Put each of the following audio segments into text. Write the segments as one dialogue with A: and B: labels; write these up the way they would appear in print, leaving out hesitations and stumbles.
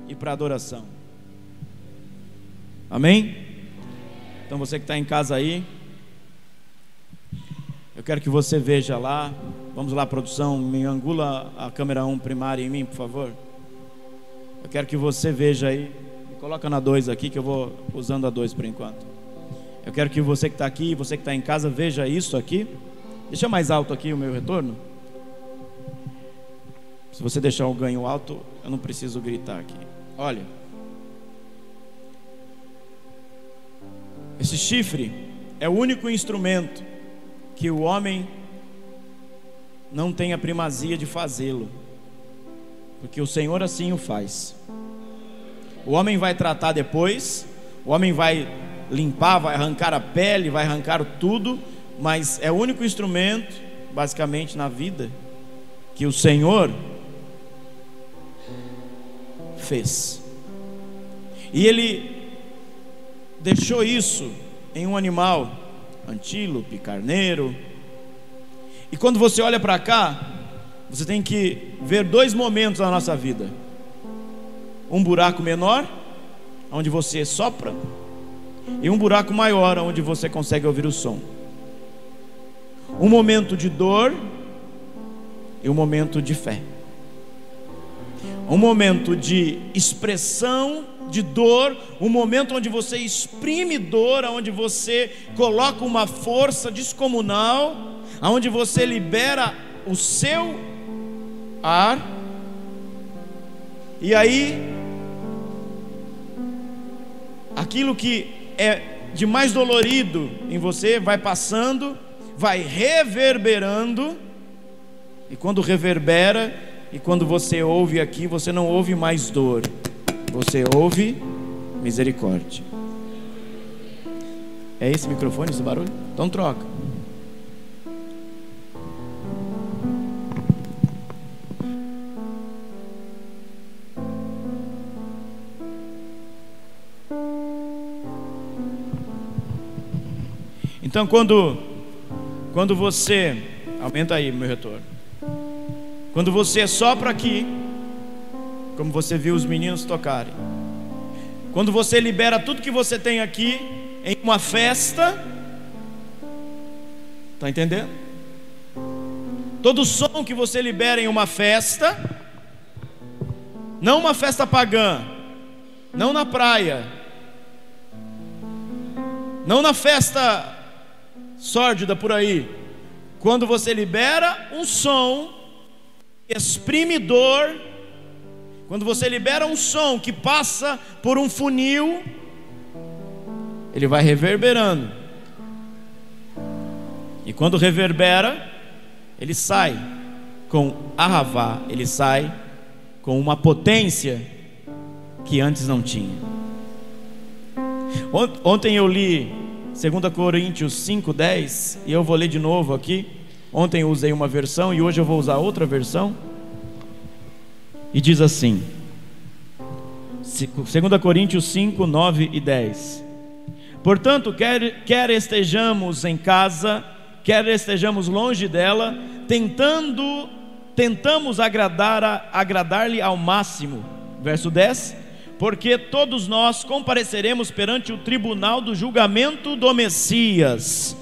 A: e para adoração. Amém? Então você que está em casa aí, eu quero que você veja lá. Vamos lá, produção, me angula a câmera 1 primária em mim, por favor. Eu quero que você veja aí. Me coloca na 2 aqui, que eu vou usando a 2 por enquanto. Eu quero que você que está aqui, você que está em casa, veja isso aqui. Deixa mais alto aqui o meu retorno. Se você deixar o ganho alto, eu não preciso gritar aqui. Olha, esse chifre é o único instrumento que o homem não tem a primazia de fazê-lo, porque o Senhor assim o faz. O homem vai tratar depois, o homem vai limpar, vai arrancar a pele, vai arrancar tudo, mas é o único instrumento, basicamente, na vida que o Senhor fez. E Ele deixou isso em um animal, antílope, carneiro. E quando você olha para cá, você tem que ver 2 momentos na nossa vida: um buraco menor, onde você sopra, e um buraco maior, onde você consegue ouvir o som. Um momento de dor e um momento de fé. Um momento de expressão de dor, um momento onde você exprime dor, onde você coloca uma força descomunal, onde você libera o seu ar, e aí aquilo que é de mais dolorido em você vai passando, vai reverberando, e quando reverbera, e quando você ouve aqui, você não ouve mais dor, você ouve misericórdia. É esse microfone, esse barulho? Então troca. Então quando você, aumenta aí meu retorno, quando você sopra aqui, como você viu os meninos tocarem, quando você libera tudo que você tem aqui em uma festa, está entendendo? Todo som que você libera em uma festa, não uma festa pagã, não na praia, não na festa sórdida por aí, quando você libera um som que exprime dor, quando você libera um som que passa por um funil, ele vai reverberando, e quando reverbera, ele sai com ahavá, ele sai com uma potência que antes não tinha. Ontem eu li 2 Coríntios 5:10, e eu vou ler de novo aqui. Ontem eu usei uma versão e hoje eu vou usar outra versão. E diz assim, 2 Coríntios 5, 9 e 10: Portanto, quer estejamos em casa, quer estejamos longe dela, tentamos agradar-lhe ao máximo. Verso 10: Porque todos nós compareceremos perante o tribunal do julgamento do Messias.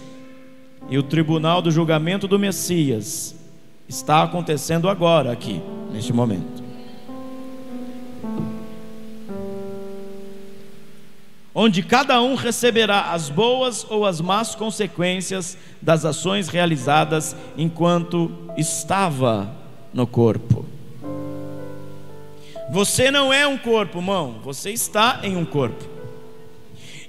A: E o tribunal do julgamento do Messias está acontecendo agora aqui, neste momento, onde cada um receberá as boas ou as más consequências das ações realizadas enquanto estava no corpo. Você não é um corpo, irmão, você está em um corpo.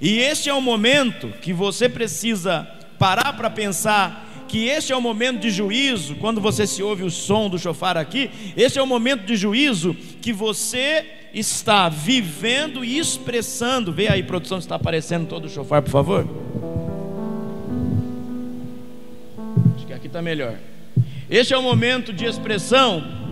A: E este é o momento que você precisa parar para pensar que este é o momento de juízo. Quando você se ouve o som do chofar aqui, este é o momento de juízo que você está vivendo e expressando. Vê aí, produção, se está aparecendo todo o chofar, por favor. Acho que aqui está melhor. Este é o momento de expressão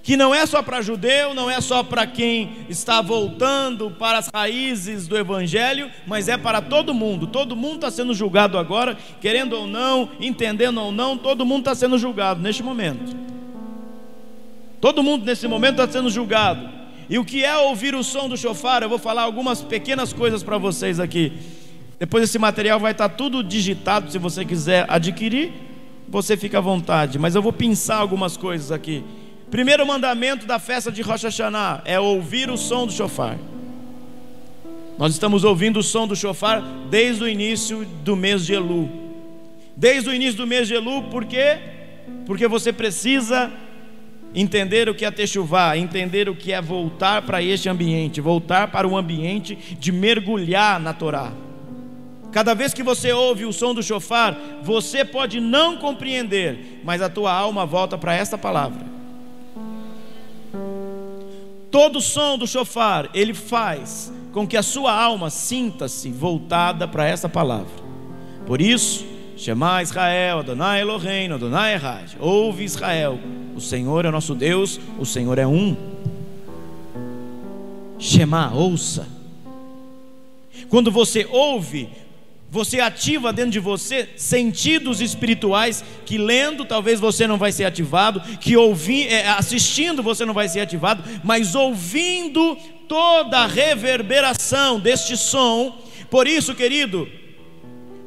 A: que não é só para judeu, não é só para quem está voltando para as raízes do Evangelho, mas é para todo mundo. Todo mundo está sendo julgado agora, querendo ou não, entendendo ou não, todo mundo está sendo julgado neste momento. Todo mundo nesse momento está sendo julgado. E o que é ouvir o som do shofar? Eu vou falar algumas pequenas coisas para vocês aqui. Depois esse material vai estar tudo digitado, se você quiser adquirir, você fica à vontade, mas eu vou pensar algumas coisas aqui. Primeiro mandamento da festa de Rosh Hashanah é ouvir o som do shofar. Nós estamos ouvindo o som do shofar desde o início do mês de Elul. Desde o início do mês de Elul, por quê? Porque você precisa entender o que é techuvá, entender o que é voltar para este ambiente, voltar para o ambiente de mergulhar na Torá. Cada vez que você ouve o som do shofar, você pode não compreender, mas a tua alma volta para esta palavra. Todo som do shofar, ele faz com que a sua alma sinta-se voltada para essa palavra. Por isso, Shema Israel, Adonai Eloheinu, Adonai Echad. Ouve Israel, o Senhor é nosso Deus, o Senhor é um. Shema, ouça. Quando você ouve, você ativa dentro de você sentidos espirituais que lendo talvez você não vai ser ativado, que assistindo você não vai ser ativado, mas ouvindo toda a reverberação deste som. Por isso, querido,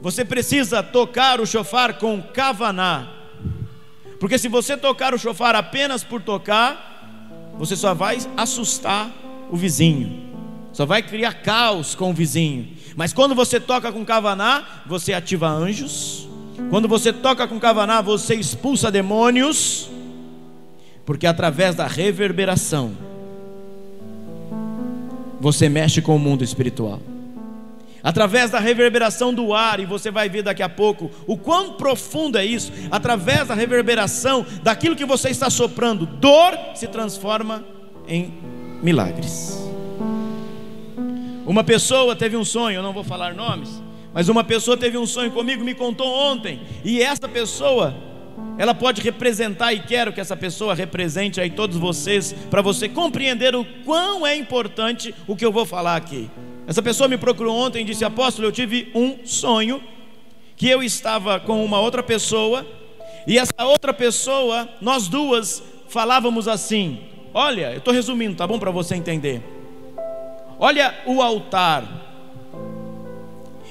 A: você precisa tocar o shofar com kavaná, porque se você tocar o shofar apenas por tocar, você só vai assustar o vizinho, só vai criar caos com o vizinho. Mas quando você toca com kavaná, você ativa anjos. Quando você toca com kavaná, você expulsa demônios, porque através da reverberação você mexe com o mundo espiritual. Através da reverberação do ar, e você vai ver daqui a pouco o quão profundo é isso. Através da reverberação daquilo que você está soprando, dor se transforma em milagres. Uma pessoa teve um sonho, eu não vou falar nomes, mas uma pessoa teve um sonho comigo, me contou ontem, e essa pessoa, ela pode representar, e quero que essa pessoa represente aí todos vocês, para você compreender o quão é importante o que eu vou falar aqui. Essa pessoa me procurou ontem e disse: apóstolo, eu tive um sonho, que eu estava com uma outra pessoa, e essa outra pessoa, nós duas falávamos assim, olha, eu estou resumindo, tá bom, para você entender. Olha o altar.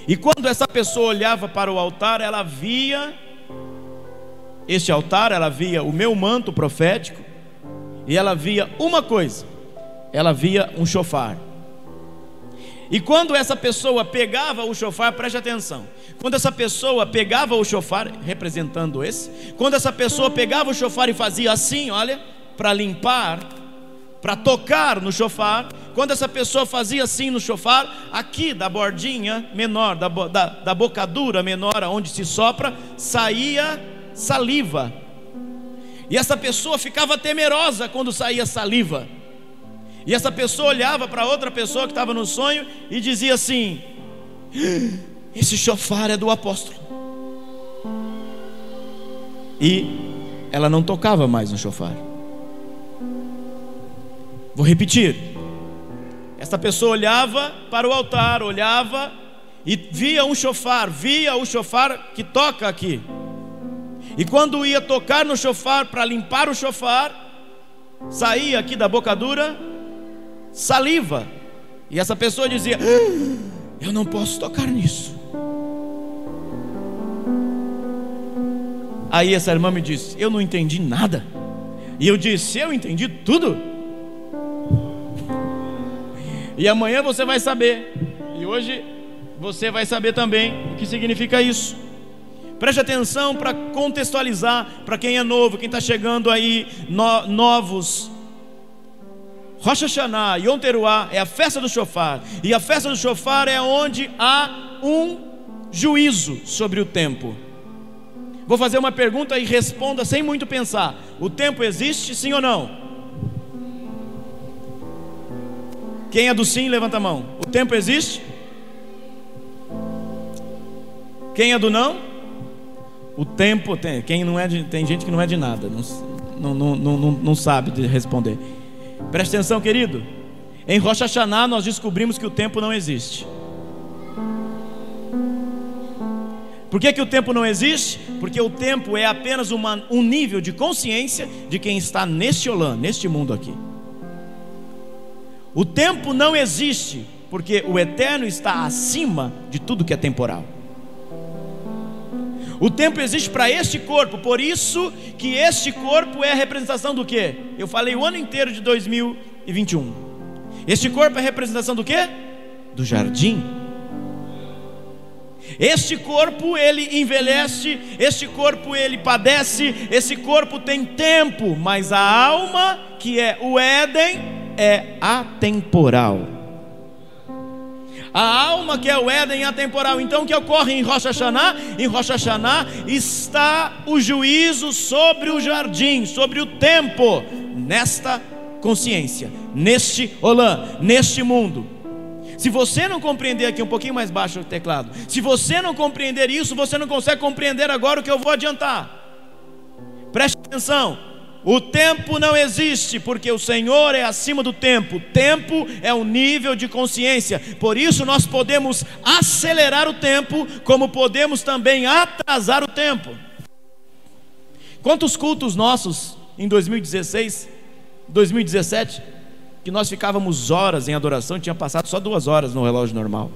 A: E quando essa pessoa olhava para o altar, ela via este altar, ela via o meu manto profético, e ela via uma coisa, ela via um shofar. E quando essa pessoa pegava o shofar, preste atenção, quando essa pessoa pegava o shofar, representando esse, quando essa pessoa pegava o shofar e fazia assim, olha, para limpar, para tocar no shofar, quando essa pessoa fazia assim no shofar, aqui da bordinha menor, da bocadura menor, onde se sopra, saía saliva. E essa pessoa ficava temerosa quando saía saliva. E essa pessoa olhava para outra pessoa que estava no sonho e dizia assim: esse shofar é do apóstolo. E ela não tocava mais no shofar. Vou repetir. Essa pessoa olhava para o altar, olhava e via o shofar que toca aqui. E quando ia tocar no shofar para limpar o shofar, saía aqui da bocadura saliva. E essa pessoa dizia: eu não posso tocar nisso. Aí essa irmã me disse: eu não entendi nada. E eu disse: eu entendi tudo. E amanhã você vai saber, e hoje você vai saber também o que significa isso. Preste atenção para contextualizar, para quem é novo, quem está chegando aí, novos. Rosh Hashanah, Yom Teruah é a festa do shofar, e a festa do shofar é onde há um juízo sobre o tempo. Vou fazer uma pergunta e responda sem muito pensar: o tempo existe, sim ou não? Quem é do sim, levanta a mão. O tempo existe? Quem é do não? O tempo tem. Quem não é tem gente que não é de nada, não sabe de responder. Preste atenção, querido. Em Rosh Hashanah nós descobrimos que o tempo não existe. Por que o tempo não existe? Porque o tempo é apenas um nível de consciência de quem está neste Olam, neste mundo aqui. O tempo não existe, porque o eterno está acima de tudo que é temporal. O tempo existe para este corpo, por isso que este corpo é a representação do quê? Eu falei o ano inteiro de 2021. Este corpo é a representação do quê? Do jardim. Este corpo ele envelhece, este corpo ele padece, esse corpo tem tempo, mas a alma, que é o Éden, é atemporal. A alma, que é o Éden, é atemporal. Então o que ocorre em Rosh Hashanah? Em Rosh Hashanah está o juízo sobre o jardim, sobre o tempo, nesta consciência, neste Olam, neste mundo. Se você não compreender, aqui um pouquinho mais baixo o teclado, se você não compreender isso, você não consegue compreender agora o que eu vou adiantar. Preste atenção. O tempo não existe, porque o Senhor é acima do tempo. Tempo é um nível de consciência. Por isso nós podemos acelerar o tempo, como podemos também atrasar o tempo. Quantos cultos nossos em 2016, 2017, que nós ficávamos horas em adoração, tinha passado só 2 horas no relógio normal.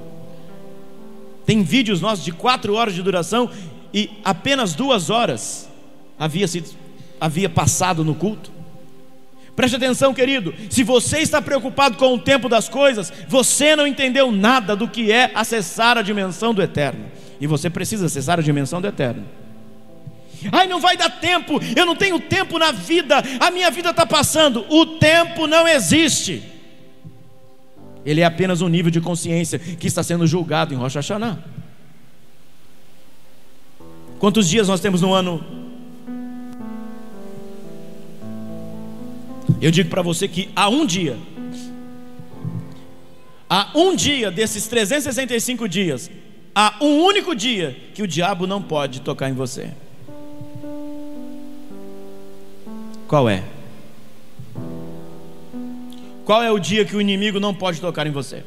A: Tem vídeos nossos de 4 horas de duração e apenas 2 horas havia passado no culto. Preste atenção, querido. Se você está preocupado com o tempo das coisas, você não entendeu nada do que é acessar a dimensão do eterno. E você precisa acessar a dimensão do eterno. Ai, não vai dar tempo, eu não tenho tempo na vida, a minha vida está passando. O tempo não existe. Ele é apenas um nível de consciência que está sendo julgado em Rosh Hashanah. Quantos dias nós temos no ano? Eu digo para você que há um dia desses 365 dias, há um único dia que o diabo não pode tocar em você. Qual é? Qual é o dia que o inimigo não pode tocar em você?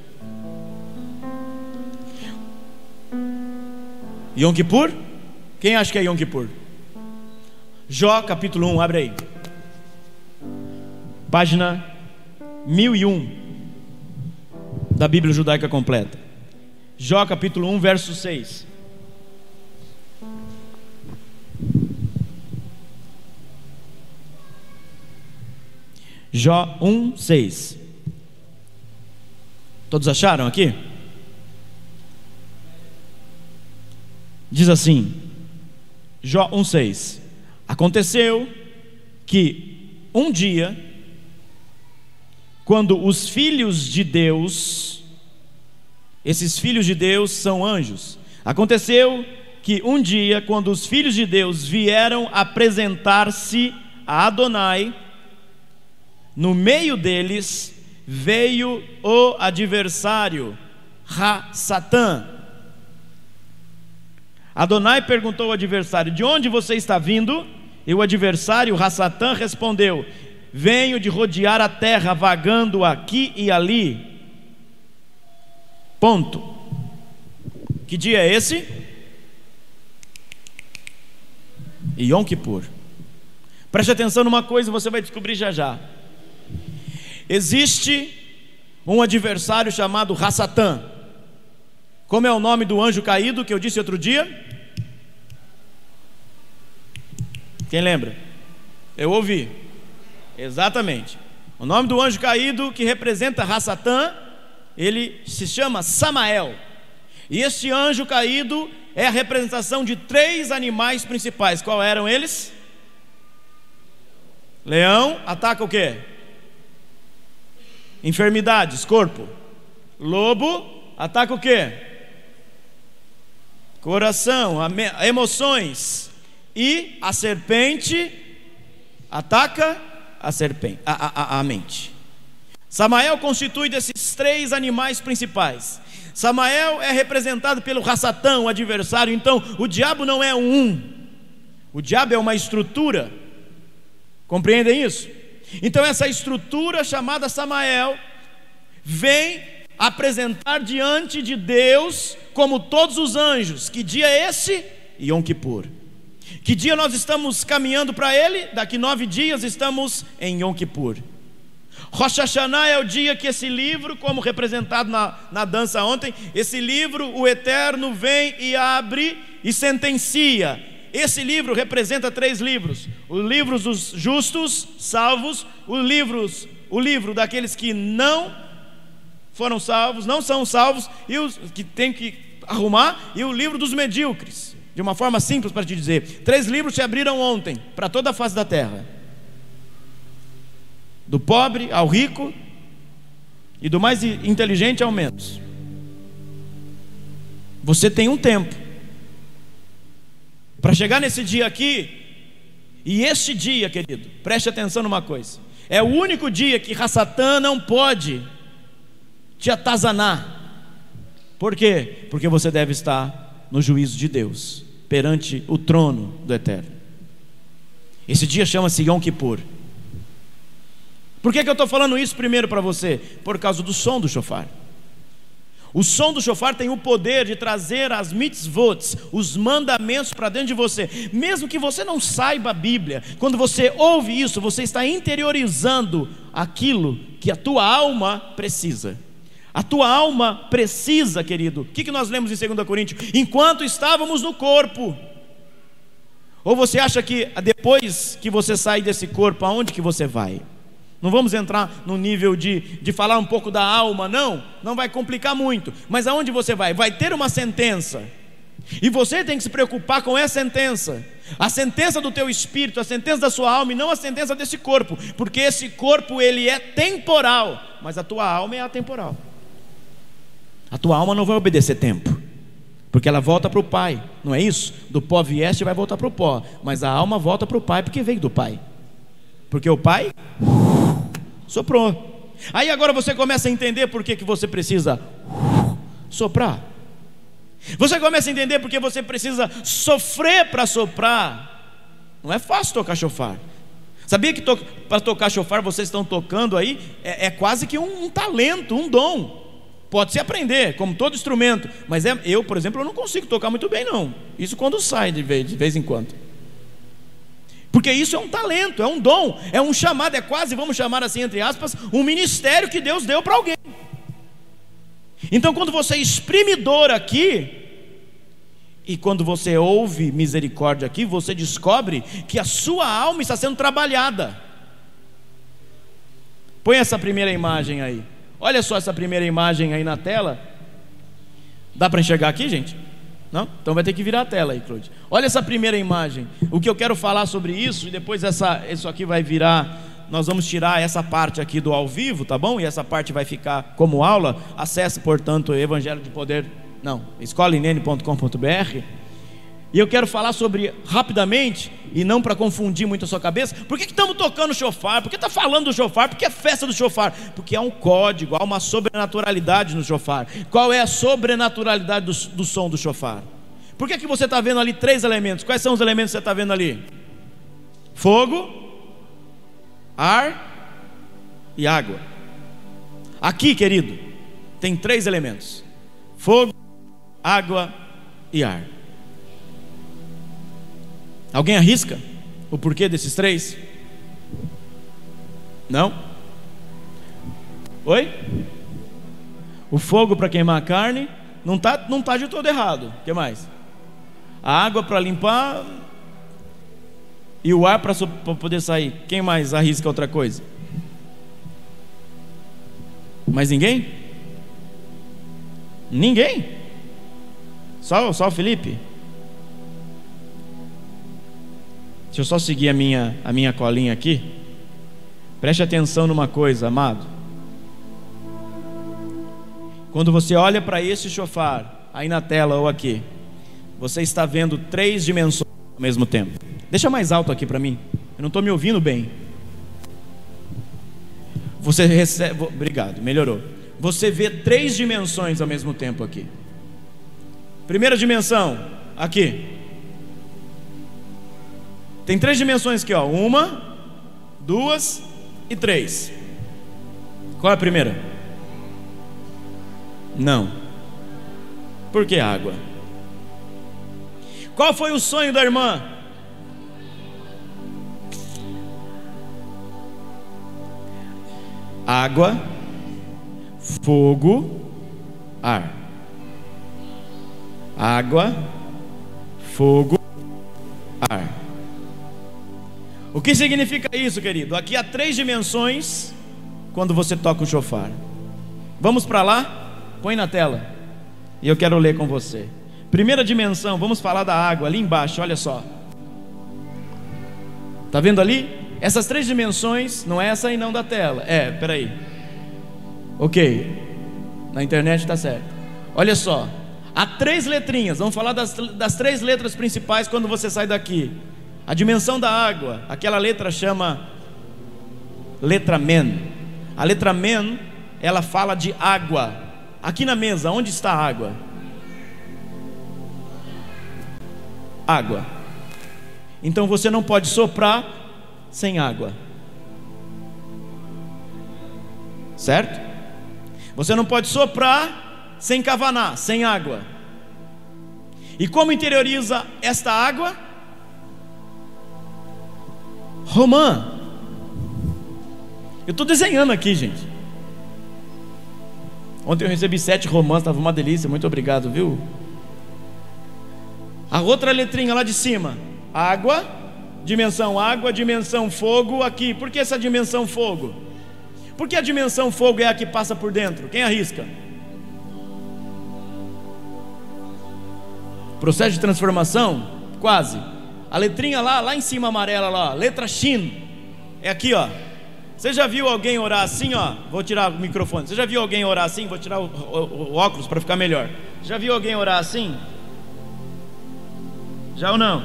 A: Yom Kippur? Quem acha que é Yom Kippur? Jó capítulo 1, abre aí. Página 1001 da Bíblia Judaica Completa. Jó capítulo 1, verso 6. Jó 1, 6. Todos acharam aqui? Diz assim, Jó 1, 6. Aconteceu que um dia, quando os filhos de Deus, esses filhos de Deus são anjos. Aconteceu que um dia, quando os filhos de Deus vieram apresentar-se a Adonai, no meio deles veio o adversário, Satã. Adonai perguntou ao adversário: de onde você está vindo? E o adversário, Satã, respondeu: venho de rodear a terra, vagando aqui e ali. Ponto. Que dia é esse? Yom Kippur. Preste atenção numa coisa, você vai descobrir já já. Existe um adversário chamado Satã. Como é o nome do anjo caído que eu disse outro dia? Quem lembra? Eu ouvi. Exatamente. O nome do anjo caído que representa Satã, ele se chama Samael. E este anjo caído é a representação de 3 animais principais. Qual eram eles? Leão ataca o quê? Enfermidades, corpo. Lobo ataca o quê? Coração, emoções. E a serpente ataca a mente. Samael constitui desses 3 animais principais. Samael é representado pelo Satã, o adversário. Então o diabo não é o diabo é uma estrutura. Compreendem isso? Então essa estrutura chamada Samael vem apresentar diante de Deus, como todos os anjos. Que dia é esse? Yom Kippur. Que dia nós estamos caminhando para ele? Daqui 9 dias estamos em Yom Kippur. Rosh Hashanah é o dia que esse livro, como representado na dança ontem, esse livro, o Eterno vem e abre e sentencia. Esse livro representa 3 livros: o livro dos justos, salvos, o livro daqueles que não foram salvos, não são salvos, e os que tem que arrumar, e o livro dos medíocres. De uma forma simples para te dizer, 3 livros se abriram ontem para toda a face da terra, do pobre ao rico, e do mais inteligente ao menos. Você tem um tempo para chegar nesse dia aqui. E este dia, querido, preste atenção numa coisa: é o único dia que Satã não pode te atazanar. Por quê? Porque você deve estar no juízo de Deus, perante o trono do Eterno. Esse dia chama-se Yom Kippur. Por que eu estou falando isso primeiro para você? Por causa do som do shofar. O som do shofar tem o poder de trazer as mitzvot, os mandamentos para dentro de você. Mesmo que você não saiba a Bíblia, quando você ouve isso, você está interiorizando aquilo que a tua alma precisa. A tua alma precisa, querido. O que nós lemos em 2 Coríntios? Enquanto estávamos no corpo. Ou você acha que depois que você sai desse corpo, aonde que você vai? Não vamos entrar no nível de falar um pouco da alma, não vai complicar muito. Mas aonde você vai? Vai ter uma sentença, e você tem que se preocupar com essa sentença, a sentença do teu espírito, a sentença da sua alma, e não a sentença desse corpo, porque esse corpo ele é temporal, mas a tua alma é atemporal. A tua alma não vai obedecer tempo, porque ela volta para o Pai, não é isso? Do pó vieste e vai voltar para o pó, mas a alma volta para o Pai, porque veio do Pai, porque o Pai soprou. Aí agora você começa a entender por que você precisa soprar. Você começa a entender porque você precisa sofrer para soprar. Não é fácil tocar shofar. Sabia que para tocar shofar vocês estão tocando aí, é quase que um talento, um dom. Pode se aprender, como todo instrumento, mas eu, por exemplo, eu não consigo tocar muito bem não. Isso quando sai de vez em quando. Porque isso é um talento, é um dom, é um chamado, é quase, vamos chamar assim entre aspas, um ministério que Deus deu para alguém. Então quando você exprime dor aqui, e quando você ouve misericórdia aqui, você descobre que a sua alma está sendo trabalhada. Põe essa primeira imagem aí. Olha só essa primeira imagem aí na tela. Dá para enxergar aqui, gente? Não? Então vai ter que virar a tela aí, Claude. Olha essa primeira imagem. O que eu quero falar sobre isso, e depois isso aqui vai virar, nós vamos tirar essa parte aqui do ao vivo, tá bom? E essa parte vai ficar como aula. Acesse, portanto, Evangelho de Poder, escolainene.com.br. E eu quero falar sobre, rapidamente, e não para confundir muito a sua cabeça, por que estamos tocando shofar? Por que está falando do shofar? Por que é festa do shofar? Porque há um código, há uma sobrenaturalidade no shofar. Qual é a sobrenaturalidade do som do shofar? Por que você está vendo ali 3 elementos? Quais são os elementos que você está vendo ali? Fogo, ar e água. Aqui, querido, tem 3 elementos: fogo, água e ar. Alguém arrisca o porquê desses 3? Não? Oi? O fogo para queimar a carne não tá de todo errado. O que mais? A água para limpar e o ar para poder sair. Quem mais arrisca outra coisa? Mais ninguém? Ninguém? Só o Felipe? Deixa eu só seguir a minha colinha aqui. Preste atenção numa coisa, amado. Quando você olha para esse shofar, aí na tela ou aqui, você está vendo 3 dimensões ao mesmo tempo. Deixa mais alto aqui para mim, eu não estou me ouvindo bem. Você recebe, obrigado, melhorou. Você vê 3 dimensões ao mesmo tempo aqui. Primeira dimensão, aqui. Tem 3 dimensões aqui, ó. 1, 2 e 3. Qual é a primeira? Não. Por que água? Qual foi o sonho da irmã? água, fogo, ar. Água, fogo, ar. O que significa isso, querido? Aqui há 3 dimensões quando você toca o shofar. Vamos para lá? Põe na tela. E eu quero ler com você. Primeira dimensão, vamos falar da água, ali embaixo, olha só. Está vendo ali? Essas 3 dimensões, não é essa aí não da tela. Peraí. Ok, na internet está certo. Olha só, há 3 letrinhas. Vamos falar das 3 letras principais quando você sai daqui. A dimensão da água, aquela letra chama letra Men. A letra Men, ela fala de água. Aqui na mesa, onde está a água? Água. Então você não pode soprar sem água, certo? Você não pode soprar sem kavaná, sem água. E como interioriza esta água? Romã. Eu estou desenhando aqui, gente. Ontem eu recebi 7 romãs, estava uma delícia, muito obrigado, viu? A outra letrinha lá de cima, água, dimensão fogo aqui. Por que essa dimensão fogo? Porque a dimensão fogo é a que passa por dentro. Quem arrisca? Processo de transformação? Quase. A letrinha lá em cima amarela lá, letra Shin, é aqui, ó. Você já viu alguém orar assim, ó? Vou tirar o microfone. Você já viu alguém orar assim? Vou tirar o óculos para ficar melhor. Já viu alguém orar assim? Já ou não?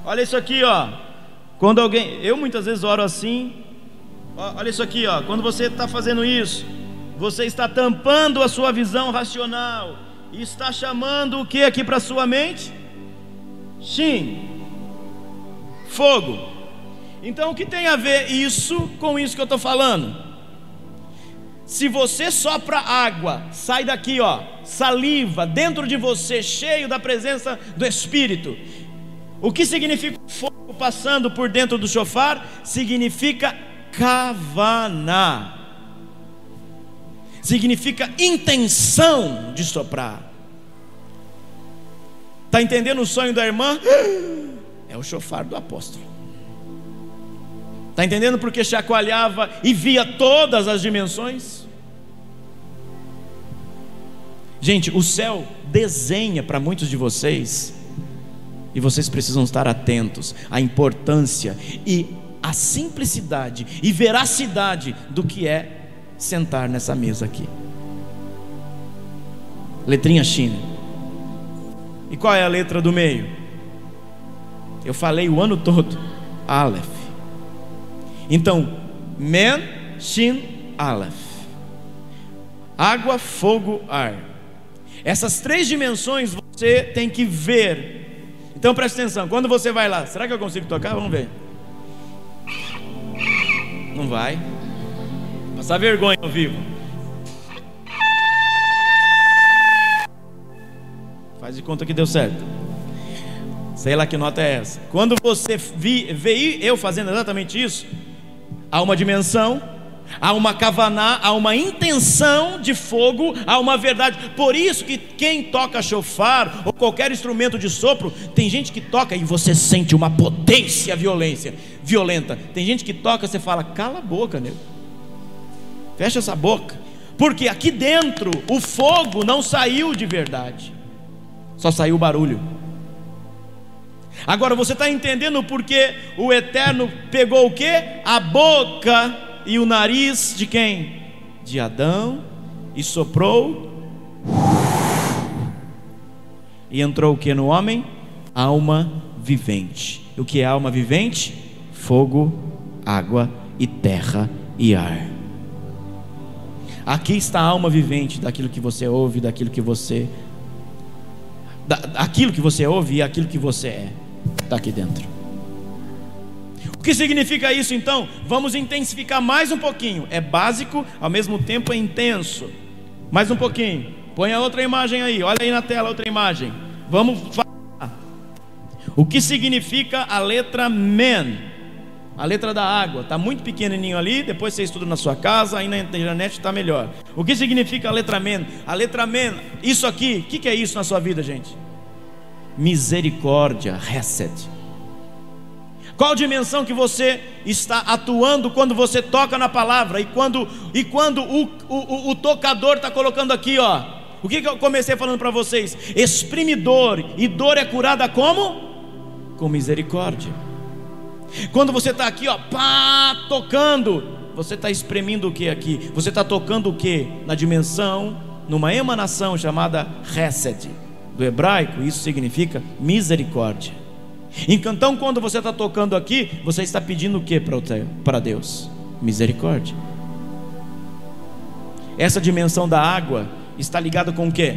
A: Olha isso aqui, ó. Quando alguém, eu muitas vezes oro assim. Olha isso aqui, ó. Quando você está fazendo isso, você está tampando a sua visão racional e está chamando o que aqui para sua mente? Shin, fogo. Então o que tem a ver isso com isso que eu estou falando? Se você sopra água, sai daqui, ó, saliva dentro de você, cheio da presença do Espírito. O que significa fogo passando por dentro do shofar? Significa kavaná, significa intenção de soprar. Está entendendo o sonho da irmã? É o shofar do apóstolo. Está entendendo porque chacoalhava e via todas as dimensões? Gente, o céu desenha para muitos de vocês, e vocês precisam estar atentos à importância e à simplicidade e veracidade do que é sentar nessa mesa aqui. Letrinha Shin. E qual é a letra do meio? Eu falei o ano todo, Aleph. Então, Men, Shin, Aleph. Água, fogo, ar. Essas 3 dimensões você tem que ver. Então presta atenção, quando você vai lá, será que eu consigo tocar? Vamos ver. Não vai. Passar vergonha ao vivo. Faz de conta que deu certo. Sei lá que nota é essa. Quando você vê eu fazendo exatamente isso, há uma dimensão, há uma kavaná, há uma intenção de fogo, há uma verdade. Por isso que quem toca shofar ou qualquer instrumento de sopro, tem gente que toca e você sente uma potência violenta. Tem gente que toca e você fala, cala a boca, nego, fecha essa boca. Porque aqui dentro o fogo não saiu de verdade, só saiu o barulho. Agora você está entendendo porque o Eterno pegou o que? A boca e o nariz de quem? De Adão, e soprou, e entrou o que no homem? Alma vivente. O que é alma vivente? Fogo, água e terra e ar. Aqui está a alma vivente daquilo que você ouve, daquilo que você aquilo que você ouve e aquilo que você é, está aqui dentro. O que significa isso então? Vamos intensificar mais um pouquinho. É básico, ao mesmo tempo é intenso. Mais um pouquinho. Põe a outra imagem aí, olha aí na tela outra imagem. Vamos falar. O que significa a letra Men? a letra da água, está muito pequenininho ali, depois você estuda na sua casa, aí na internet está melhor. O que significa a letra Men? A letra Men, isso aqui, o que é isso na sua vida, gente? Misericórdia, Hesed. Qual dimensão que você está atuando quando você toca na palavra? E quando o tocador está colocando aqui, ó. O que eu comecei falando para vocês? Exprime dor, e dor é curada como? Com misericórdia. Quando você está aqui, ó, pá, tocando, você está exprimindo o que aqui? Você está tocando o que? Na dimensão, numa emanação chamada Hesed. Do hebraico, isso significa misericórdia. Então, quando você está tocando aqui, você está pedindo o que para Deus? Misericórdia. Essa dimensão da água está ligada com o que?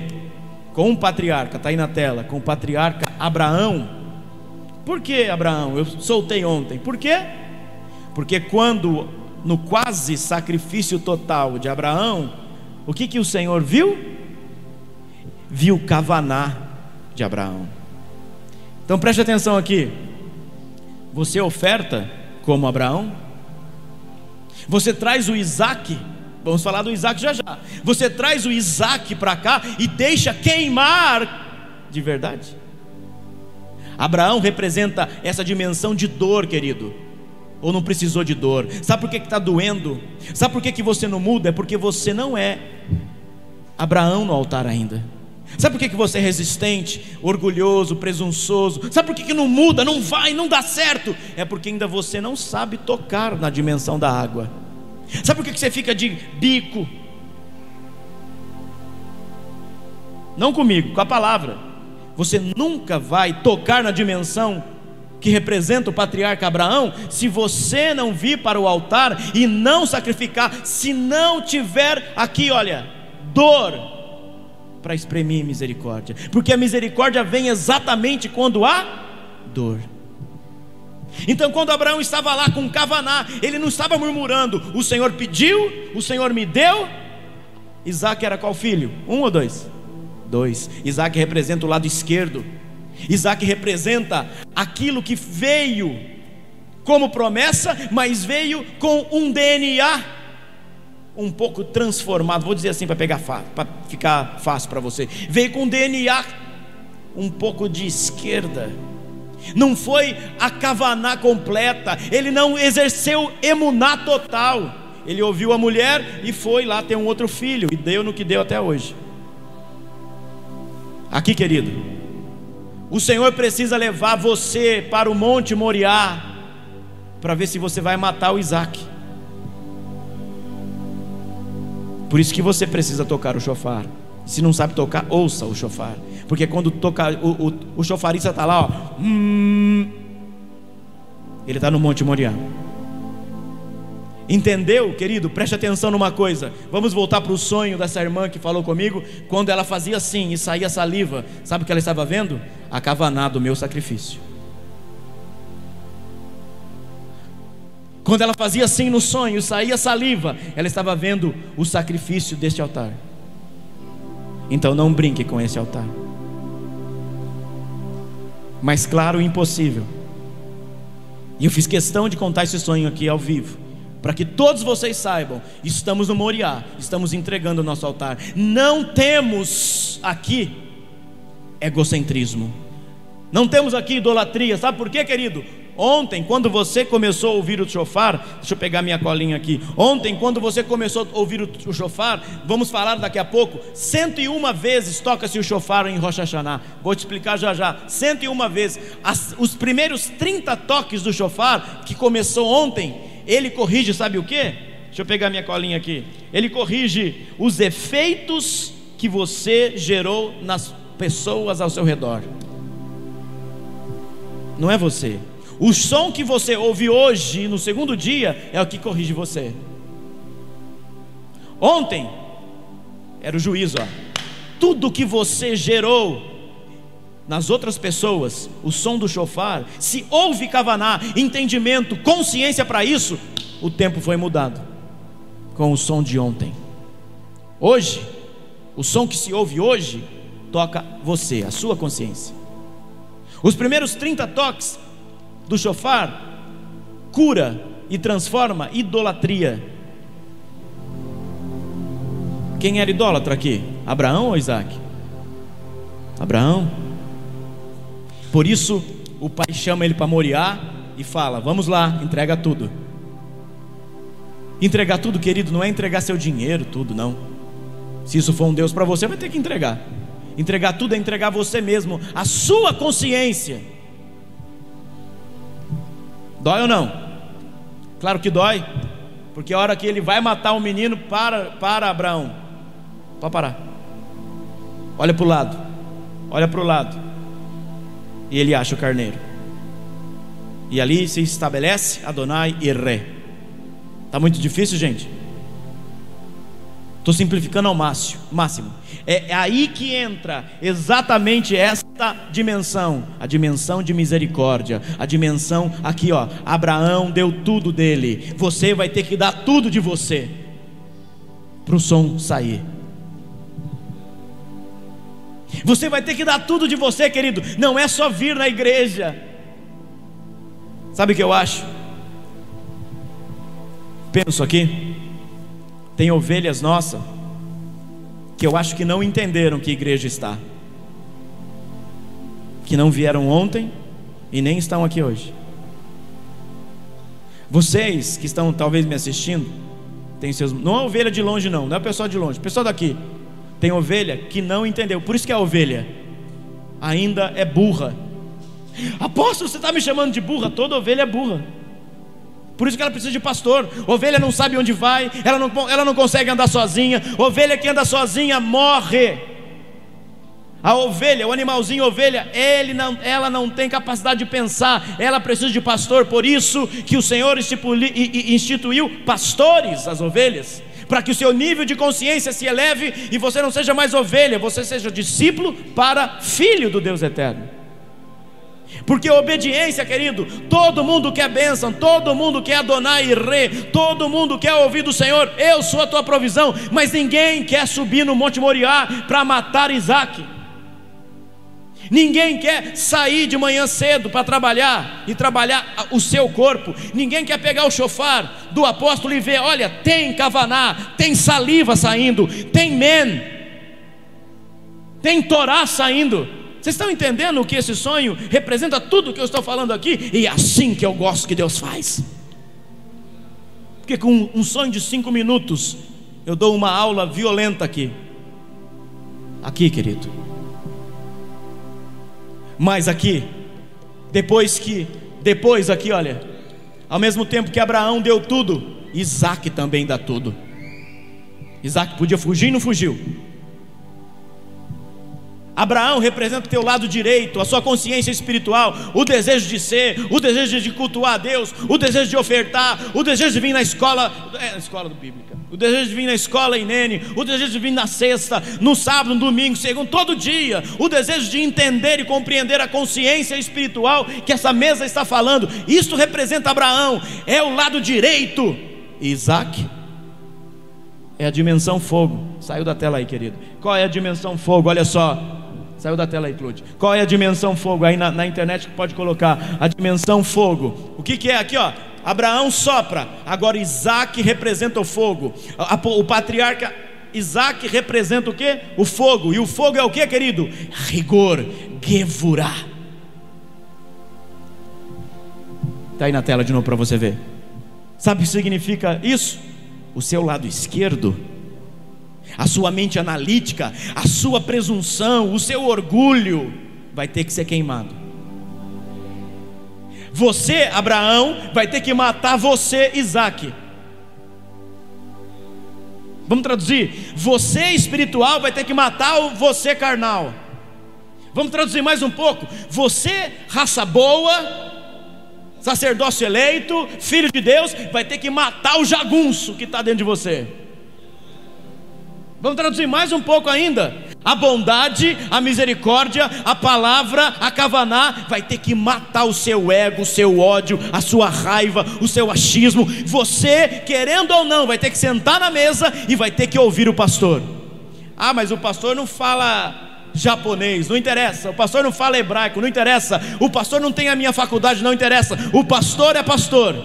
A: Com um patriarca, está aí na tela, com o patriarca Abraão. Por que Abraão? Eu soltei ontem. Por quê? Porque quando, no quase sacrifício total de Abraão, o que o Senhor viu? Viu o Kavaná de Abraão. Então preste atenção aqui. Você oferta como Abraão? Você traz o Isaac, vamos falar do Isaac já já. Você traz o Isaac para cá e deixa queimar de verdade? Abraão representa essa dimensão de dor, querido. Ou não precisou de dor? Sabe por que está doendo? Sabe por que você não muda? É porque você não é Abraão no altar ainda. Sabe por que você é resistente, orgulhoso, presunçoso? Sabe por que não muda, não vai, não dá certo? É porque ainda você não sabe tocar na dimensão da água. Sabe por que você fica de bico? Não comigo, com a palavra. Você nunca vai tocar na dimensão que representa o patriarca Abraão se você não vir para o altar e não sacrificar, se não tiver aqui, olha, dor para exprimir misericórdia, porque a misericórdia vem exatamente quando há dor. Então, quando Abraão estava lá com Kavaná, ele não estava murmurando: o Senhor pediu, o Senhor me deu. Isaac era qual filho? 1 ou 2? 2. Isaac representa o lado esquerdo. Isaac representa aquilo que veio como promessa, mas veio com um DNA um pouco transformado, vou dizer assim para ficar fácil para você. Veio com DNA um pouco de esquerda. Não foi a Kavaná completa. Ele não exerceu emuná total. Ele ouviu a mulher e foi lá ter um outro filho, e deu no que deu até hoje. Aqui, querido, o Senhor precisa levar você para o Monte Moriá para ver se você vai matar o Isaac. Por isso que você precisa tocar o shofar. Se não sabe tocar, ouça o shofar. Porque quando tocar, o shofarista está lá, ó, ele está no Monte Moriá. Entendeu, querido? Preste atenção numa coisa. Vamos voltar para o sonho dessa irmã que falou comigo. Quando ela fazia assim e saía saliva, sabe o que ela estava vendo? A Kavaná do meu sacrifício. Quando ela fazia assim no sonho, saía saliva, ela estava vendo o sacrifício deste altar. Então não brinque com esse altar. Mas claro, impossível. E eu fiz questão de contar esse sonho aqui ao vivo, para que todos vocês saibam, estamos no Moriá, estamos entregando o nosso altar. Não temos aqui egocentrismo, não temos aqui idolatria. Sabe por quê, querido? Ontem, quando você começou a ouvir o shofar, deixa eu pegar minha colinha aqui. Ontem, quando você começou a ouvir o shofar, vamos falar daqui a pouco, 101 vezes toca-se o shofar em Rosh Hashanah. Vou te explicar já já. 101 vezes. Os primeiros 30 toques do shofar, que começou ontem, ele corrige, sabe o que? Deixa eu pegar minha colinha aqui. Ele corrige os efeitos que você gerou nas pessoas ao seu redor. Não é você. O som que você ouve hoje, no segundo dia, é o que corrige você. Ontem era o juízo, ó. Tudo que você gerou nas outras pessoas, o som do shofar, se houve kavaná, entendimento, consciência para isso, o tempo foi mudado com o som de ontem. Hoje, o som que se ouve hoje toca você, a sua consciência. Os primeiros 30 toques do shofar cura e transforma idolatria. Quem era idólatra aqui? Abraão ou Isaac? Abraão. Por isso o pai chama ele para Moriá e fala: vamos lá, entrega tudo. Entregar tudo, querido, não é entregar seu dinheiro, tudo, não. Se isso for um Deus para você, vai ter que entregar. Entregar tudo é entregar você mesmo, a sua consciência. Dói ou não? Claro que dói, porque a hora que ele vai matar o menino, para Abraão, pode parar, olha para o lado, olha para o lado, e ele acha o carneiro, e ali se estabelece Adonai Iré. Está muito difícil, gente? Estou simplificando ao máximo. É aí que entra exatamente esta dimensão, a dimensão de misericórdia, a dimensão aqui, ó. Abraão deu tudo dele, você vai ter que dar tudo de você para o som sair. Você vai ter que dar tudo de você, querido. Não é só vir na igreja. Sabe o que eu acho? Penso aqui, tem ovelhas nossas que eu acho que não entenderam que igreja está, que não vieram ontem e nem estão aqui hoje. Vocês que estão talvez me assistindo, tem seus, não é ovelha de longe não é o pessoal de longe, o pessoal daqui, tem ovelha que não entendeu, por isso que a ovelha ainda é burra. Apóstolo, você está me chamando de burra? Toda ovelha é burra. Por isso que ela precisa de pastor. Ovelha não sabe onde vai, ela não consegue andar sozinha. Ovelha que anda sozinha morre. A ovelha, o animalzinho ovelha, ela não tem capacidade de pensar, ela precisa de pastor. Por isso que o Senhor instituiu pastores às ovelhas, para que o seu nível de consciência se eleve e você não seja mais ovelha, você seja discípulo para filho do Deus eterno. Porque obediência, querido, todo mundo quer bênção, todo mundo quer Adonai Iré, todo mundo quer ouvir do Senhor: eu sou a tua provisão. Mas ninguém quer subir no Monte Moriá para matar Isaac. Ninguém quer sair de manhã cedo para trabalhar e trabalhar o seu corpo. Ninguém quer pegar o chofar do apóstolo e ver: olha, tem kavaná, tem saliva saindo, tem men, tem Torá saindo. Vocês estão entendendo o que esse sonho representa? Tudo que eu estou falando aqui. E é assim que eu gosto que Deus faz. Porque com um sonho de 5 minutos eu dou uma aula violenta aqui, querido. Mas depois aqui, olha, ao mesmo tempo que Abraão deu tudo, Isaac também dá tudo. Isaac podia fugir e não fugiu. Abraão representa o teu lado direito, a sua consciência espiritual, o desejo de ser, o desejo de cultuar a Deus, o desejo de ofertar, o desejo de vir na escola bíblica, o desejo de vir na escola Inene, o desejo de vir na sexta, no sábado, no domingo, segundo, todo dia, o desejo de entender e compreender a consciência espiritual que essa mesa está falando. Isto representa Abraão, é o lado direito. Isaac é a dimensão fogo. Saiu da tela aí, querido. Qual é a dimensão fogo? Olha só. Saiu da tela aí, Claude. Qual é a dimensão fogo? Aí na internet pode colocar a dimensão fogo. O que é aqui, ó? Abraão sopra. Agora Isaac representa o fogo. O patriarca Isaac representa o quê? O fogo. E o fogo é o quê, querido? Rigor, gevurá. Está aí na tela de novo para você ver. Sabe o que significa isso? O seu lado esquerdo, a sua mente analítica, a sua presunção, o seu orgulho vai ter que ser queimado. Você, Abraão, vai ter que matar você, Isaac. Vamos traduzir: você espiritual vai ter que matar o você carnal. Vamos traduzir mais um pouco: você, raça boa, sacerdócio eleito, filho de Deus, vai ter que matar o jagunço que está dentro de você. Vamos traduzir mais um pouco ainda: a bondade, a misericórdia, a palavra, a kavaná, vai ter que matar o seu ego, o seu ódio, a sua raiva, o seu achismo. Você, querendo ou não, vai ter que sentar na mesa e vai ter que ouvir o pastor. Ah, mas o pastor não fala japonês, não interessa. O pastor não fala hebraico, não interessa. O pastor não tem a minha faculdade, não interessa. O pastor é pastor.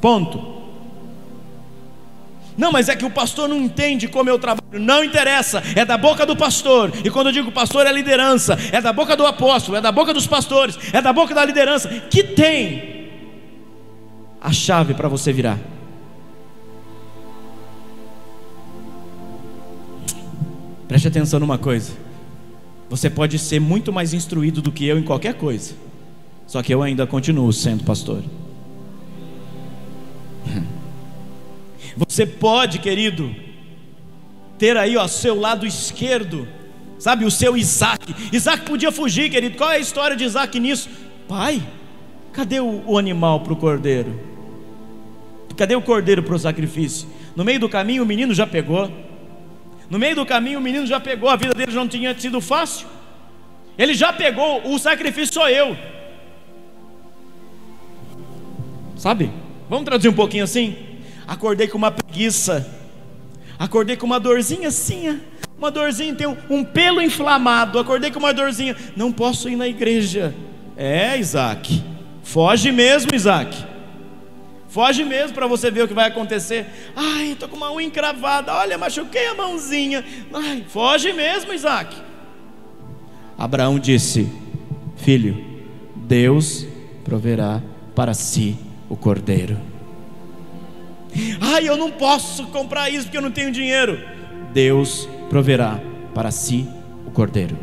A: Ponto. Não, mas é que o pastor não entende como eu trabalho. Não interessa, é da boca do pastor. E quando eu digo pastor, é liderança. É da boca do apóstolo, é da boca dos pastores, é da boca da liderança, que tem a chave para você virar. Preste atenção numa coisa: você pode ser muito mais instruído do que eu em qualquer coisa, só que eu ainda continuo sendo pastor. Você pode, querido, ter aí ao seu lado esquerdo, sabe, o seu Isaac. Isaac podia fugir, querido. Qual é a história de Isaac nisso? Pai, cadê o animal para o cordeiro? Cadê o cordeiro para o sacrifício? No meio do caminho o menino já pegou. No meio do caminho o menino já pegou. A vida dele já não tinha sido fácil. Ele já pegou. O sacrifício sou eu. Sabe? Vamos traduzir um pouquinho assim? Acordei com uma preguiça. Acordei com uma dorzinha assim. Uma dorzinha, tem um pelo inflamado. Acordei com uma dorzinha. Não posso ir na igreja. É, Isaac. Foge mesmo, Isaac. Foge mesmo para você ver o que vai acontecer. Ai, estou com uma unha encravada. Olha, machuquei a mãozinha. Ai, foge mesmo, Isaac. Abraão disse: filho, Deus proverá para si o cordeiro. Ai, eu não posso comprar isso porque eu não tenho dinheiro. Deus proverá para si o cordeiro.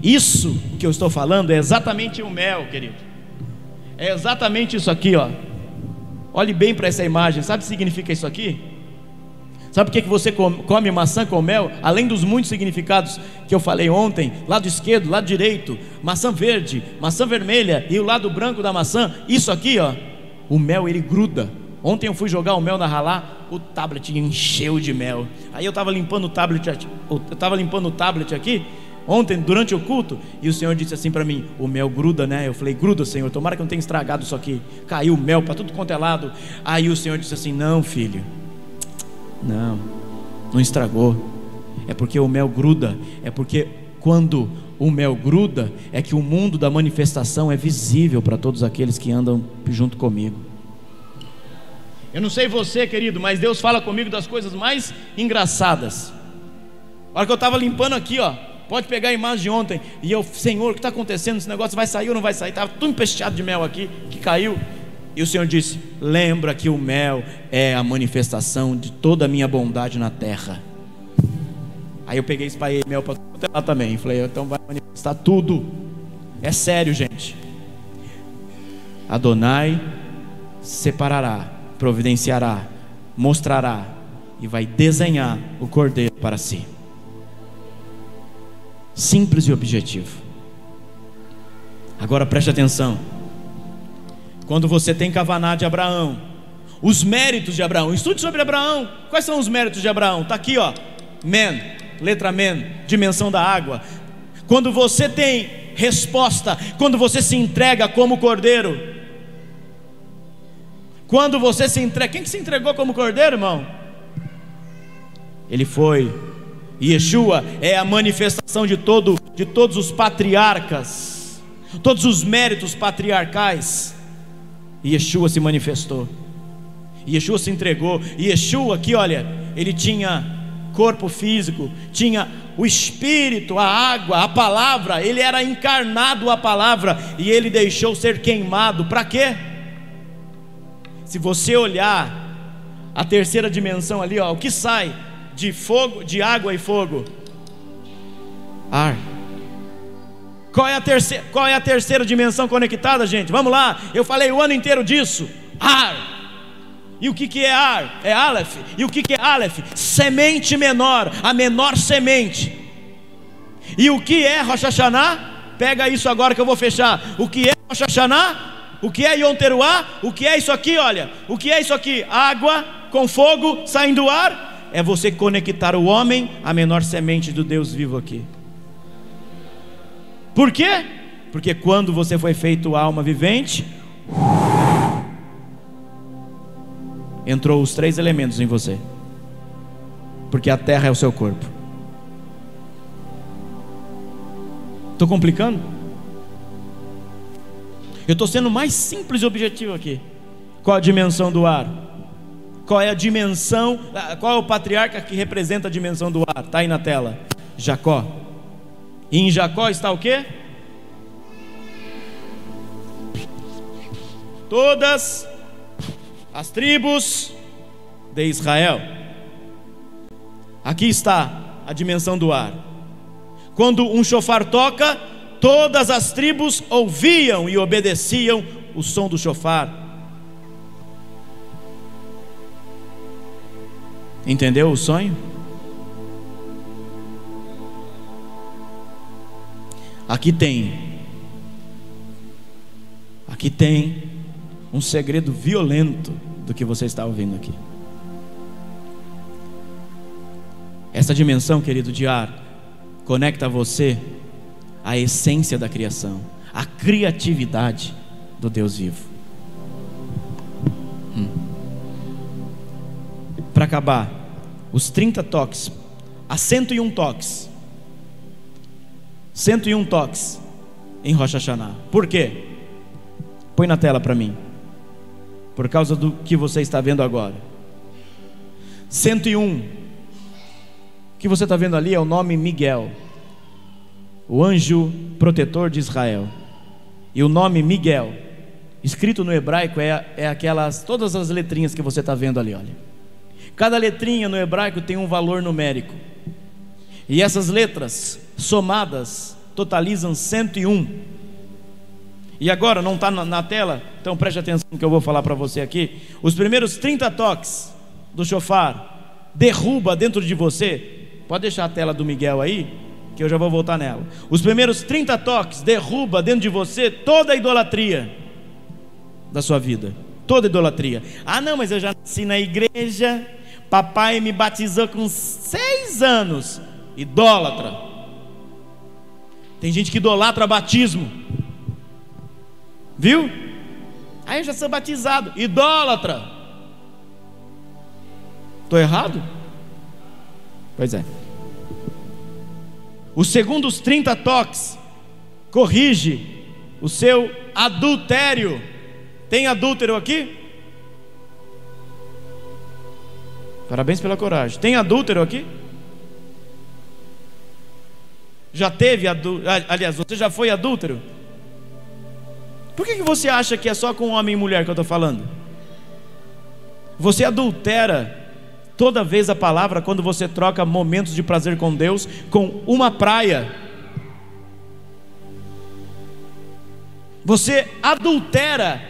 A: Isso que eu estou falando é exatamente o mel, querido. É exatamente isso aqui, ó. Olhe bem para essa imagem. Sabe o que significa isso aqui? Sabe por que você come maçã com mel? Além dos muitos significados que eu falei ontem, lado esquerdo, lado direito, maçã verde, maçã vermelha e o lado branco da maçã. Isso aqui, ó, o mel ele gruda. Ontem eu fui jogar o mel na ralá, o tablet encheu de mel. Aí eu estava limpando o tablet aqui, ontem durante o culto, e o Senhor disse assim para mim: o mel gruda, né? Eu falei: gruda, Senhor, tomara que não tenha estragado isso aqui. Caiu mel para tudo quanto é lado. Aí o Senhor disse assim: não, filho, não estragou. É porque o mel gruda. É porque quando o mel gruda, é que o mundo da manifestação é visível para todos aqueles que andam junto comigo. Eu não sei você, querido, mas Deus fala comigo das coisas mais engraçadas. A hora que eu estava limpando aqui, ó, pode pegar a imagem de ontem, e eu: Senhor, o que está acontecendo? Esse negócio vai sair ou não vai sair? Estava tudo empesteado de mel aqui, que caiu. E o Senhor disse: lembra que o mel é a manifestação de toda a minha bondade na terra. Aí eu peguei e espalhei mel para tudo lá também. Falei: então vai manifestar tudo. É sério, gente. Adonai separará, providenciará, mostrará e vai desenhar o cordeiro para si. Simples e objetivo. Agora preste atenção. Quando você tem Kavaná de Abraão, os méritos de Abraão, estude sobre Abraão. Quais são os méritos de Abraão? Está aqui, ó. Men, letra men, dimensão da água. Quando você tem resposta, quando você se entrega como cordeiro. Quando você se entrega, quem que se entregou como cordeiro, irmão? Ele foi. Yeshua é a manifestação de todos os patriarcas, todos os méritos patriarcais. Yeshua se manifestou, Yeshua se entregou. Yeshua aqui, olha, ele tinha corpo físico, tinha o espírito, a água, a palavra. Ele era encarnado a palavra, e ele deixou ser queimado. Para quê? Se você olhar a terceira dimensão ali, ó, o que sai de fogo, de água e fogo? Ar. Qual é a terceira dimensão conectada, gente? Vamos lá, eu falei o ano inteiro disso. Ar. E o que é ar? É Aleph. E o que é Aleph? Semente menor, a menor semente. E o que é Rosh Hashanah? Pega isso agora que eu vou fechar. O que é Rosh Hashanah? O que é Yom Teruah? O que é isso aqui, olha? O que é isso aqui? Água com fogo saindo do ar. É você conectar o homem à menor semente do Deus vivo aqui. Por quê? Porque quando você foi feito alma vivente, entrou os 3 elementos em você. Porque a terra é o seu corpo. Estou complicando? Eu estou sendo mais simples e objetivo aqui. Qual a dimensão do ar? Qual é a dimensão? Qual é o patriarca que representa a dimensão do ar? Está aí na tela: Jacó. E em Jacó está o quê? Todas as tribos de Israel. Aqui está a dimensão do ar. Quando um chofar toca, todas as tribos ouviam e obedeciam o som do chofar. Entendeu o sonho? Aqui tem um segredo violento do que você está ouvindo aqui. Essa dimensão, querido, de ar conecta você à essência da criação, à criatividade do Deus vivo. Para acabar, os 30 toques, há 101 toques. 101 toques em Rosh Hashanah. Por quê? Põe na tela para mim. Por causa do que você está vendo agora. 101. O que você está vendo ali é o nome Miguel, o anjo protetor de Israel. E o nome Miguel, escrito no hebraico, é aquelas, todas as letrinhas que você está vendo ali, olha. Cada letrinha no hebraico tem um valor numérico. E essas letras somadas totalizam 101. E agora não está na tela, então preste atenção no que eu vou falar para você aqui. Os primeiros 30 toques do shofar derruba dentro de você. Pode deixar a tela do Miguel aí, que eu já vou voltar nela. Os primeiros 30 toques derruba dentro de você toda a idolatria da sua vida. Toda idolatria. Ah não, mas eu já nasci na igreja, papai me batizou com 6 anos. Idólatra. Tem gente que idolatra batismo. Viu? Aí eu já sou batizado. Idólatra. Estou errado? Pois é. Os segundos 30 toques corrige o seu adultério. Tem adúltero aqui? Parabéns pela coragem. Tem adúltero aqui? Já teve adúltero? Aliás, você já foi adúltero? Por que você acha que é só com homem e mulher que eu estou falando? Você adultera toda vez a palavra quando você troca momentos de prazer com Deus com uma praia. Você adultera.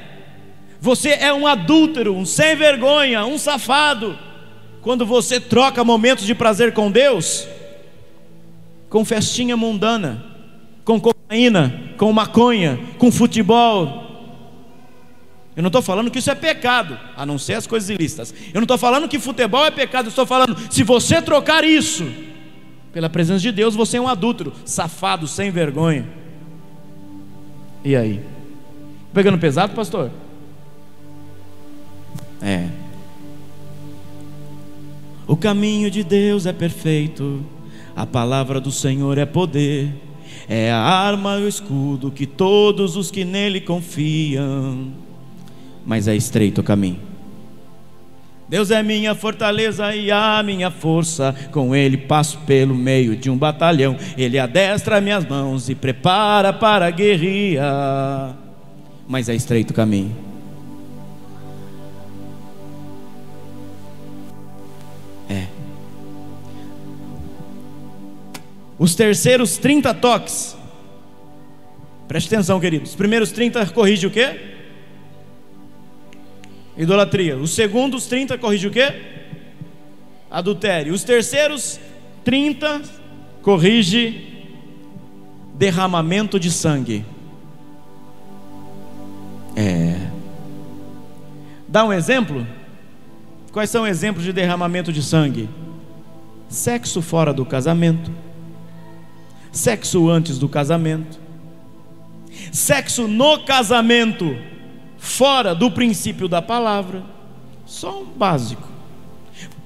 A: Você é um adúltero, um sem vergonha, um safado, quando você troca momentos de prazer com Deus com festinha mundana, com cocaína, com maconha, com futebol. Eu não estou falando que isso é pecado, a não ser as coisas ilícitas. Eu não estou falando que futebol é pecado. Eu estou falando, se você trocar isso pela presença de Deus, você é um adúltero, safado, sem vergonha. E aí? Pegando pesado, pastor? É. O caminho de Deus é perfeito, a palavra do Senhor é poder, é a arma e o escudo que todos os que nele confiam. Mas é estreito o caminho. Deus é minha fortaleza e a minha força, com Ele passo pelo meio de um batalhão. Ele adestra minhas mãos e prepara para a guerrilha. Mas é estreito o caminho. É. Os terceiros 30 toques, preste atenção, queridos. Os primeiros 30 corrige o quê? Idolatria. Os segundos 30 corrige o quê? Adultério. Os terceiros 30 corrige derramamento de sangue. Dá um exemplo? Quais são exemplos de derramamento de sangue? Sexo fora do casamento, sexo antes do casamento, sexo no casamento fora do princípio da palavra. Só um básico.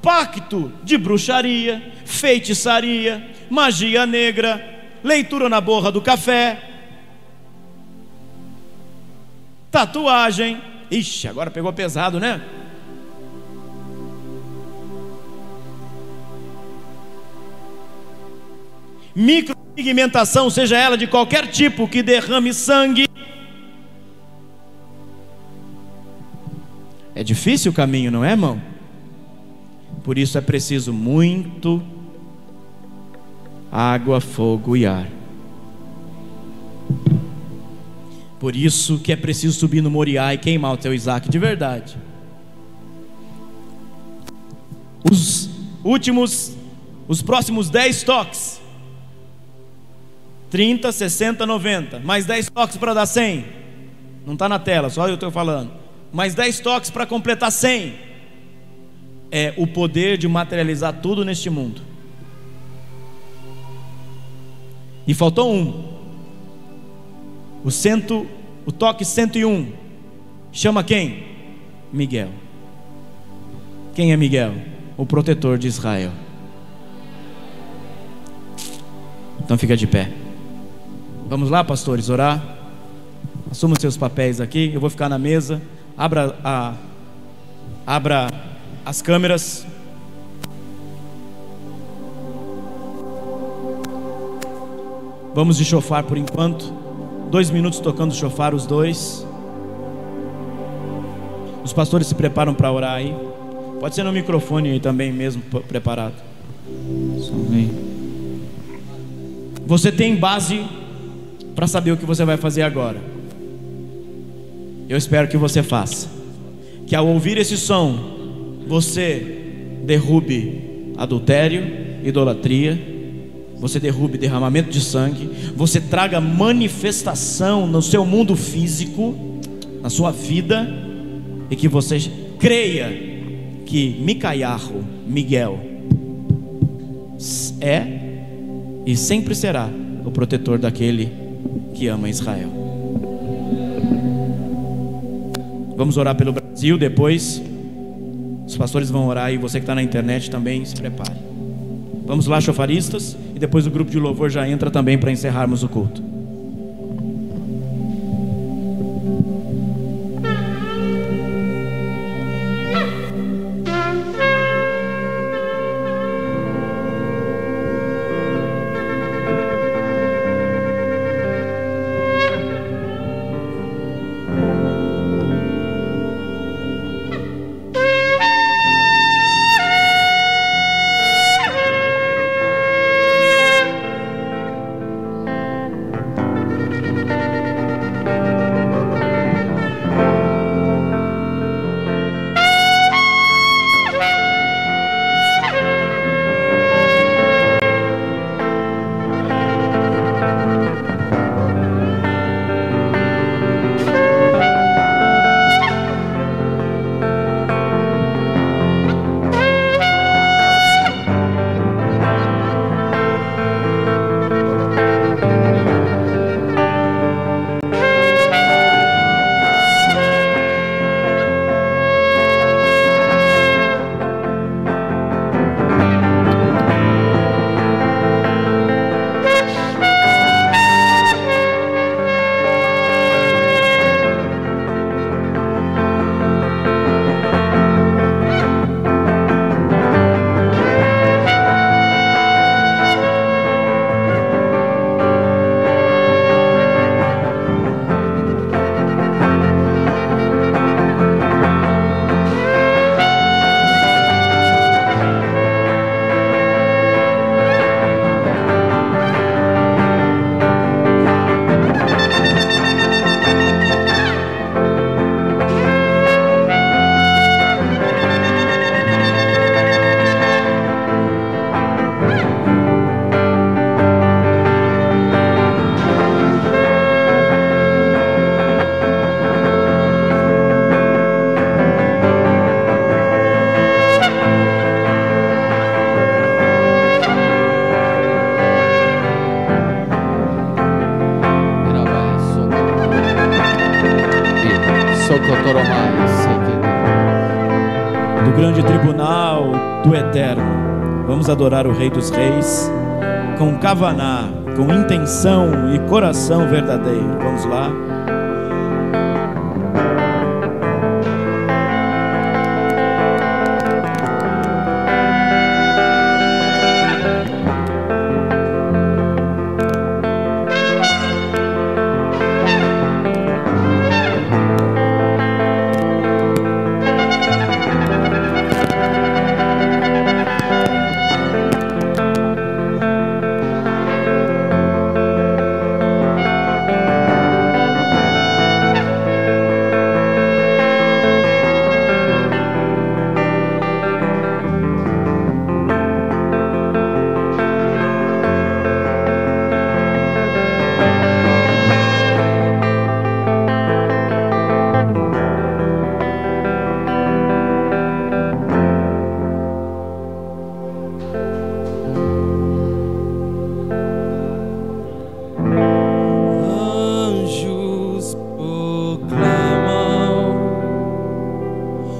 A: Pacto de bruxaria, feitiçaria, magia negra, leitura na borra do café, tatuagem, Ixi, agora pegou pesado, né? Micropigmentação, seja ela de qualquer tipo, que derrame sangue. É difícil o caminho, não é, irmão? Por isso é preciso muito água, fogo e ar. Por isso que é preciso subir no Moriá e queimar o teu Isaac de verdade. Os próximos 10 toques, 30, 60, 90, mais 10 toques para dar 100. Não está na tela, só eu estou falando. Mais 10 toques para completar 100. É o poder de materializar tudo neste mundo. E faltou um. O toque 101. Chama quem? Miguel. Quem é Miguel? O protetor de Israel. Então fica de pé. Vamos lá, pastores, orar. Assumam seus papéis aqui. Eu vou ficar na mesa. Abra as câmeras. Vamos de chofar por enquanto. 2 minutos tocando chofar, os dois. Os pastores se preparam para orar aí. Pode ser no microfone aí também mesmo, preparado. Você tem base para saber o que você vai fazer agora. Eu espero que você faça. Que ao ouvir esse som, você derrube adultério, idolatria, você derrube derramamento de sangue, você traga manifestação no seu mundo físico, na sua vida, e que você creia que Miguel é e sempre será o protetor daquele que ama Israel. Vamos orar pelo Brasil. Depois os pastores vão orar e você que está na internet também se prepare. Vamos lá, chofaristas, e depois o grupo de louvor já entra também para encerrarmos o culto. Do grande tribunal do Eterno, vamos adorar o Rei dos Reis com kavaná, com intenção e coração verdadeiro. Vamos lá.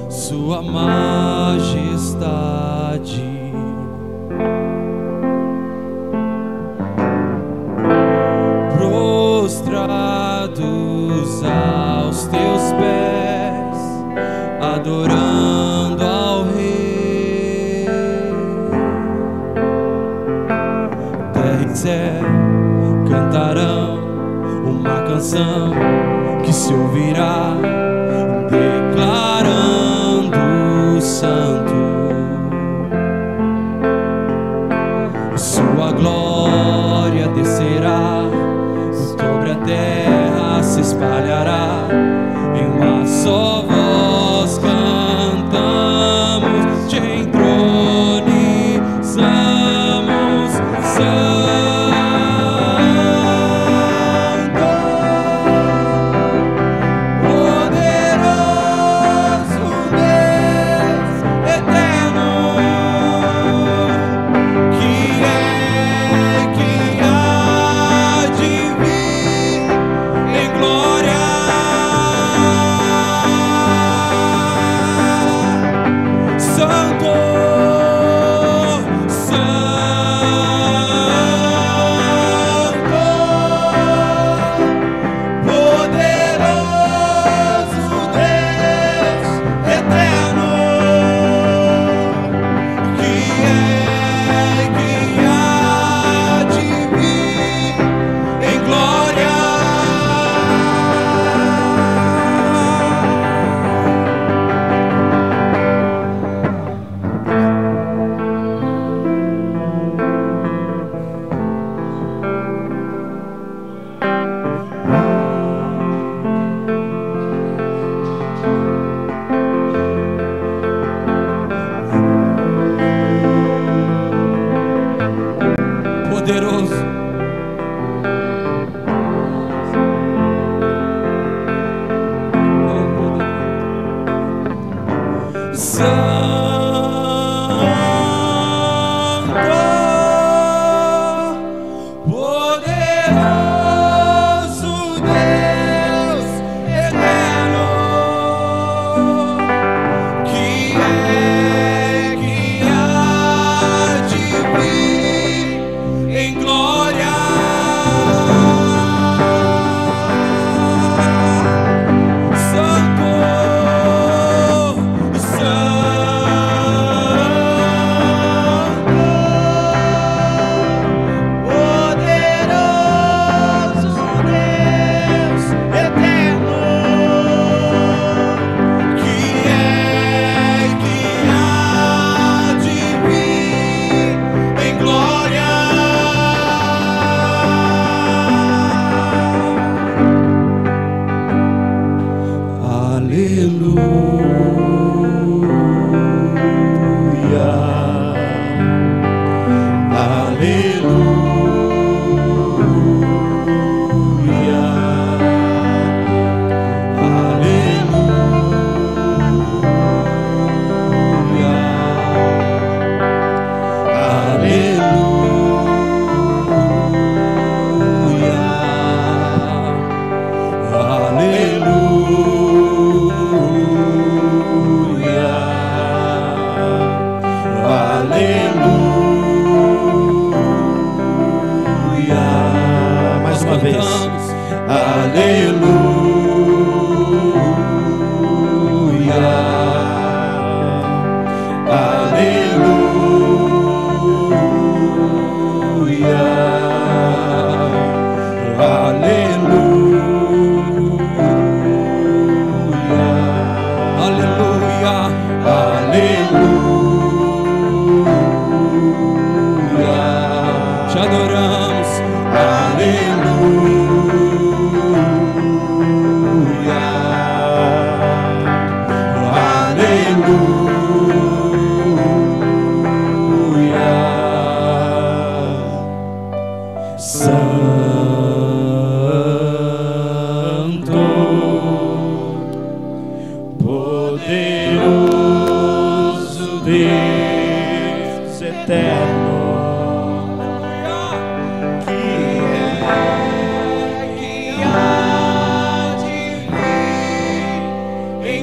B: Sua majestade. Prostrados aos teus pés, adorando ao Rei. Terra e céu cantarão uma canção que se ouvirá, declarando santo. Sua glória descerá, sobre a terra se espalhará. Em uma só voz cantamos, te entronizamos, santo.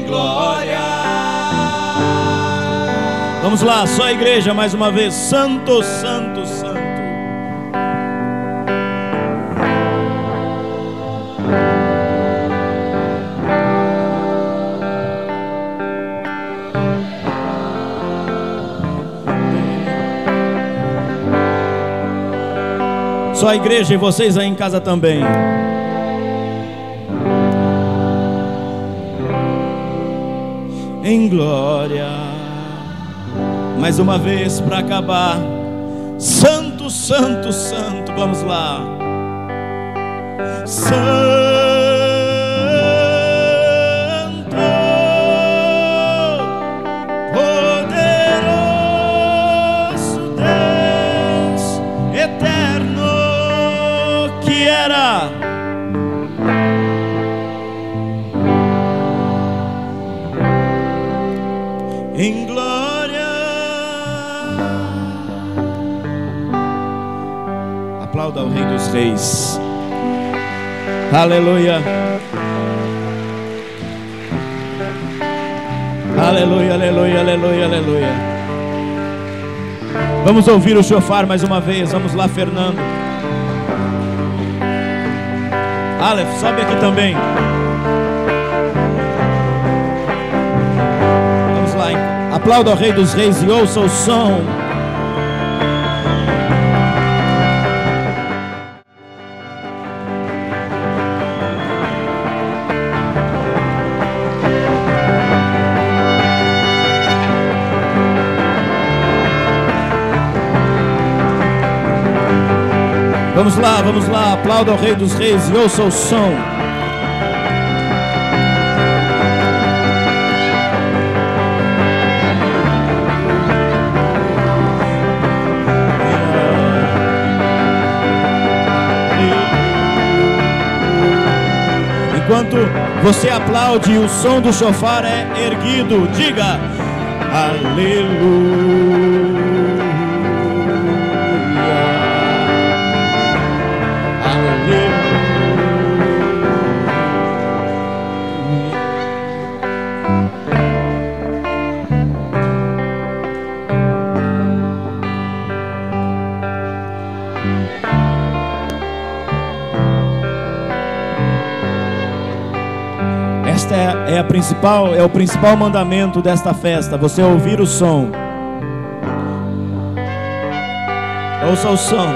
C: Glória
A: Vamos lá, só a igreja mais uma vez. Santo, santo, santo. Só a igreja e vocês aí em casa também. Em glória. Mais uma vez para acabar. Santo, santo, santo. Vamos lá. Santo, poderoso Deus eterno, que era em glória. Aplauda ao Rei dos Reis. Aleluia. Aleluia, aleluia, aleluia, aleluia. Vamos ouvir o shofar mais uma vez. Vamos lá, Fernando. Aleph, sobe aqui também. Vamos lá, aplauda ao Rei dos Reis e ouça o som. Vamos lá, aplauda ao Rei dos Reis e ouça o som. Enquanto você aplaude, o som do shofar é erguido. Diga: aleluia. Esta é o principal mandamento desta festa. Você ouvir o som. Ouça o som.